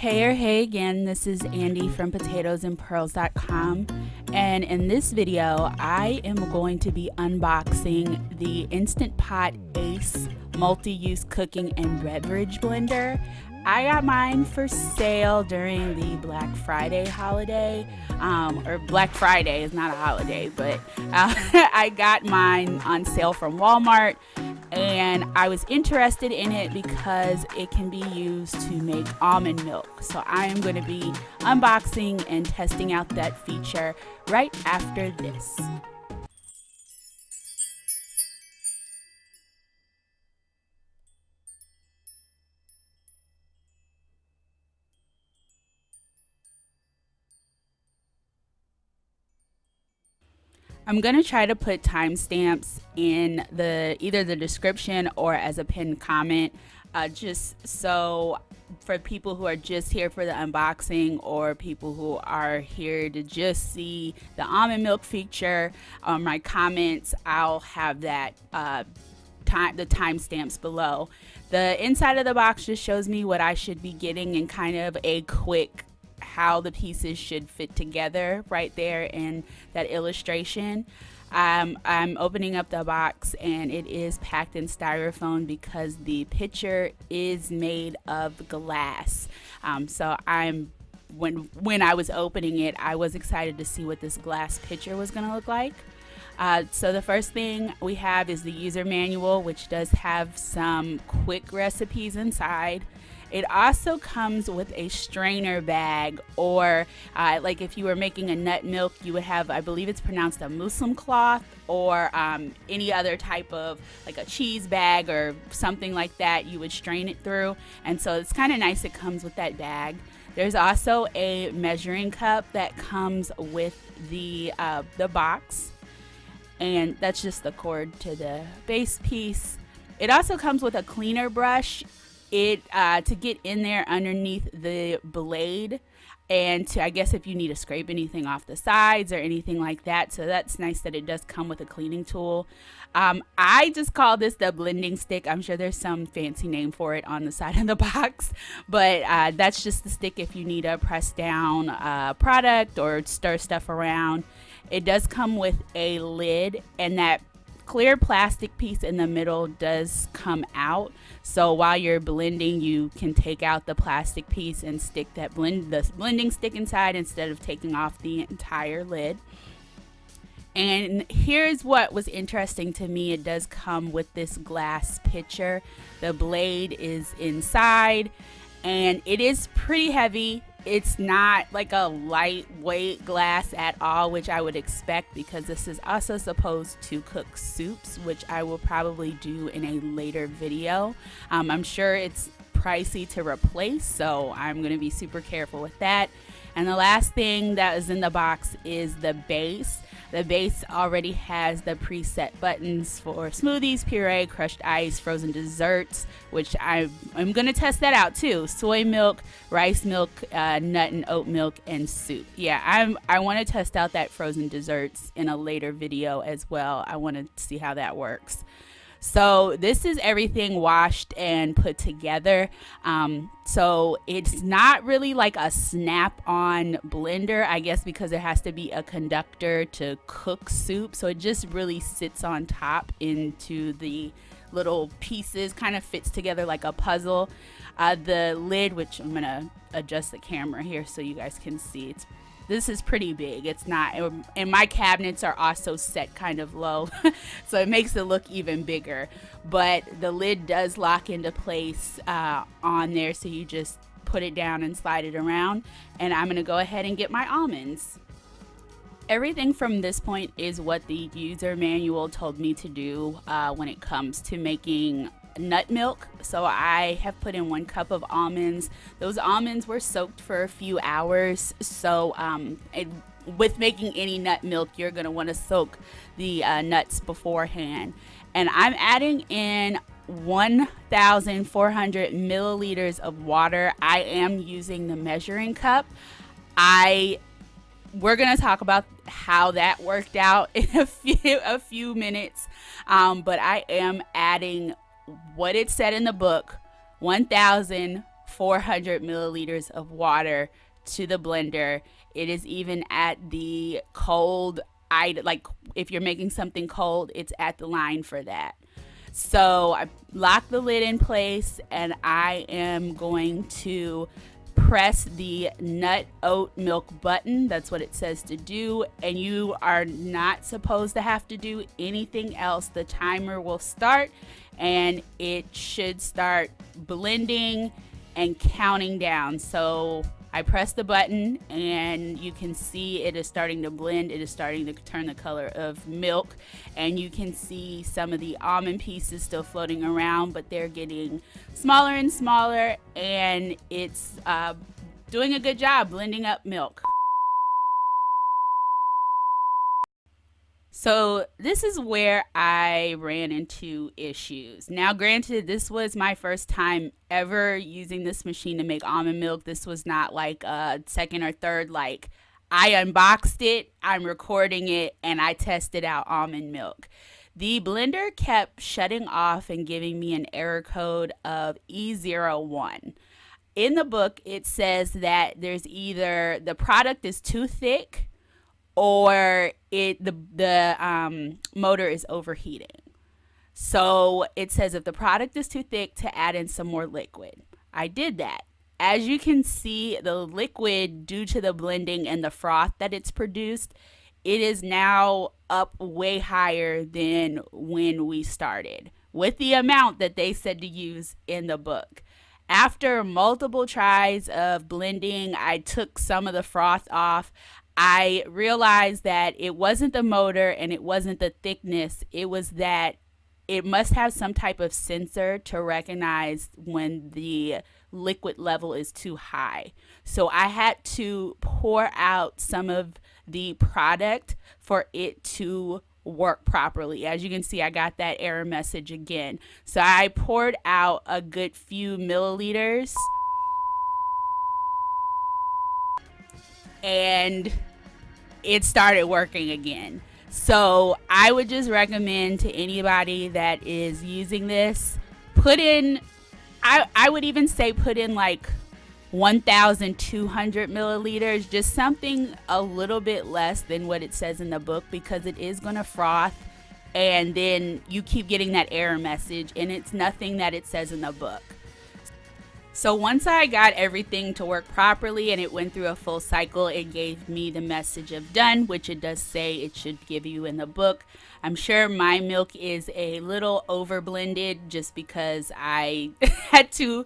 Hey again, this is Andy from potatoesandpearls.com, and in this video I am going to be unboxing the Instant Pot Ace multi-use cooking and beverage blender. I got mine for sale during the Black Friday holiday, or Black Friday is not a holiday, but I got mine on sale from Walmart. And I was interested in it because it can be used to make almond milk. So I am going to be unboxing and testing out that feature right after this. I'm going to try to put timestamps in either the description or as a pinned comment, just so for people who are just here for the unboxing or people who are here to just see the almond milk feature, my comments, I'll have that the timestamps below. The inside of the box just shows me what I should be getting and kind of a quick how the pieces should fit together right there in that illustration. I'm opening up the box and it is packed in styrofoam because the pitcher is made of glass. So when I was opening it, I was excited to see what this glass pitcher was going to look like. So the first thing we have is the user manual, which does have some quick recipes inside. It also comes with a strainer bag, or like if you were making a nut milk, you would have, I believe it's pronounced a muslin cloth, or any other type of like a cheese bag or something like that you would strain it through. And so it's kind of nice it comes with that bag. There's also a measuring cup that comes with the box, and that's just the cord to the base piece. It also comes with a cleaner brush to get in there underneath the blade, and to, I guess, if you need to scrape anything off the sides or anything like that. So that's nice that it does come with a cleaning tool. I just call this the blending stick. I'm sure there's some fancy name for it on the side of the box, but that's just the stick if you need to press down product or stir stuff around. It does come with a lid, and that clear plastic piece in the middle does come out, so while you're blending you can take out the plastic piece and stick the blending stick inside instead of taking off the entire lid. And here's what was interesting to me. It does come with this glass pitcher. The blade is inside and it is pretty heavy. It's not like a lightweight glass at all, which I would expect because this is also supposed to cook soups, which I will probably do in a later video. I'm sure it's pricey to replace, so I'm going to be super careful with that. And the last thing that is in the box is the base. The base already has the preset buttons for smoothies, puree, crushed ice, frozen desserts, which I'm going to test that out too. Soy milk, rice milk, nut and oat milk, and soup. Yeah, I want to test out that frozen desserts in a later video as well. I want to see how that works. So this is everything washed and put together. So it's not really like a snap-on blender, I guess, because there has to be a conductor to cook soup. So it just really sits on top into the little pieces, kind of fits together like a puzzle. The lid, which I'm gonna adjust the camera here so you guys can see, this is pretty big. It's not, and my cabinets are also set kind of low, so it makes it look even bigger. But the lid does lock into place on there, so you just put it down and slide it around. And I'm gonna go ahead and get my almonds. Everything from this point is what the user manual told me to do when it comes to making nut milk. So I have put in 1 cup of almonds. Those almonds were soaked for a few hours. So with making any nut milk, you're going to want to soak the nuts beforehand. And I'm adding in 1,400 milliliters of water. I am using the measuring cup. We're going to talk about how that worked out in a few minutes. But I am adding what it said in the book, 1,400 400 milliliters of water to the blender. It is even at the cold item, like if you're making something cold, it's at the line for that. So I lock the lid in place and I am going to press the nut oat milk button. That's what it says to do, and you are not supposed to have to do anything else. The timer will start and it should start blending and counting down. So I press the button and you can see it is starting to blend. It is starting to turn the color of milk, and you can see some of the almond pieces still floating around, but they're getting smaller and smaller, and it's doing a good job blending up milk. So this is where I ran into issues. Now, granted, this was my first time ever using this machine to make almond milk. This was not like a second or third, like I unboxed it, I'm recording it, and I tested out almond milk. The blender kept shutting off and giving me an error code of E01. In the book, it says that there's either the product is too thick or the motor is overheating. So it says if the product is too thick, to add in some more liquid. I did that. As you can see, the liquid, due to the blending and the froth that it's produced, it is now up way higher than when we started, with the amount that they said to use in the book. After multiple tries of blending, I took some of the froth off. I realized that it wasn't the motor and it wasn't the thickness. It was that it must have some type of sensor to recognize when the liquid level is too high. So I had to pour out some of the product for it to work properly. As you can see, I got that error message again. So I poured out a good few milliliters, and it started working again. So I would just recommend to anybody that is using this, put in, I would even say put in like 1,200 milliliters, just something a little bit less than what it says in the book, because it is going to froth and then you keep getting that error message and it's nothing that it says in the book. So once I got everything to work properly and it went through a full cycle, it gave me the message of done, which it does say it should give you in the book. I'm sure my milk is a little over blended just because I had to,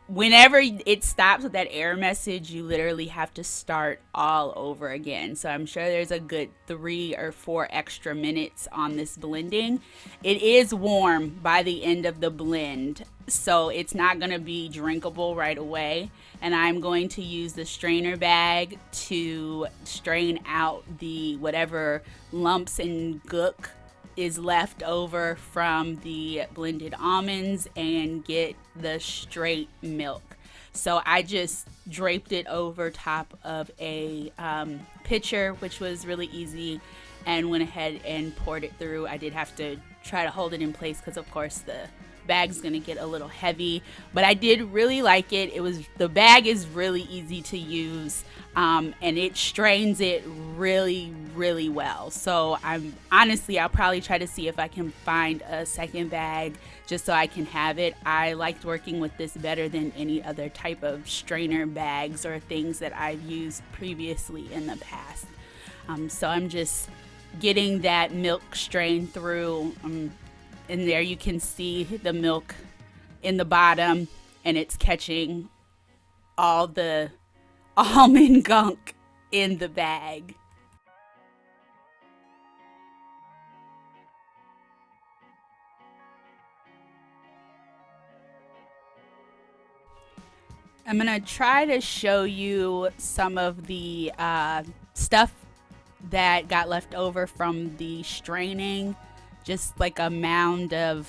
whenever it stops with that error message, you literally have to start all over again. So I'm sure there's a good 3 or 4 extra minutes on this blending. It is warm by the end of the blend, so it's not going to be drinkable right away. And I'm going to use the strainer bag to strain out the whatever lumps and gook is left over from the blended almonds and get the straight milk. So I just draped it over top of a pitcher, which was really easy, and went ahead and poured it through. I did have to try to hold it in place because of course the bag's gonna get a little heavy, but I did really like it. The bag is really easy to use, and it strains it really well. So I'll probably try to see if I can find a second bag just so I can have it. I liked working with this better than any other type of strainer bags or things that I've used previously in the past. So I'm just getting that milk strained through. And there you can see the milk in the bottom, and it's catching all the almond gunk in the bag. I'm going to try to show you some of the stuff that got left over from the straining. Just like a mound of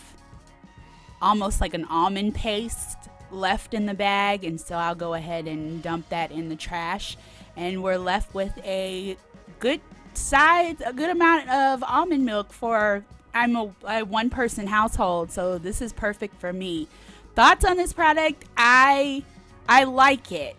almost like an almond paste left in the bag, and so I'll go ahead and dump that in the trash, and we're left with a good amount of almond milk for I'm a one person household, so this is perfect for me. Thoughts on this product? I I like it.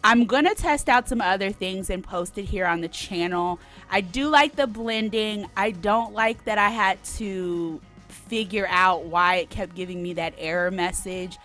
I'm going to test out some other things and post it here on the channel. I do like the blending. I don't like that I had to figure out why it kept giving me that error message.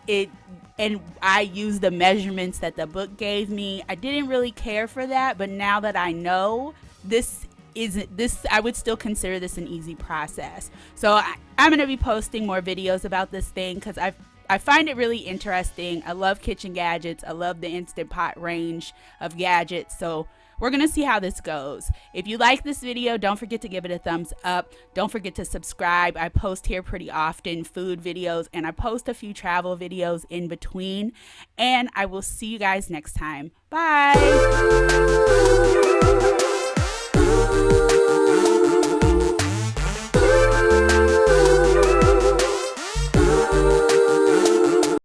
And I used the measurements that the book gave me. I didn't really care for that, but now that I know, I would still consider this an easy process. So I'm going to be posting more videos about this thing because I find it really interesting. I love kitchen gadgets. I love the Instant Pot range of gadgets. So we're going to see how this goes. If you like this video, don't forget to give it a thumbs up. Don't forget to subscribe. I post here pretty often food videos, and I post a few travel videos in between. And I will see you guys next time. Bye.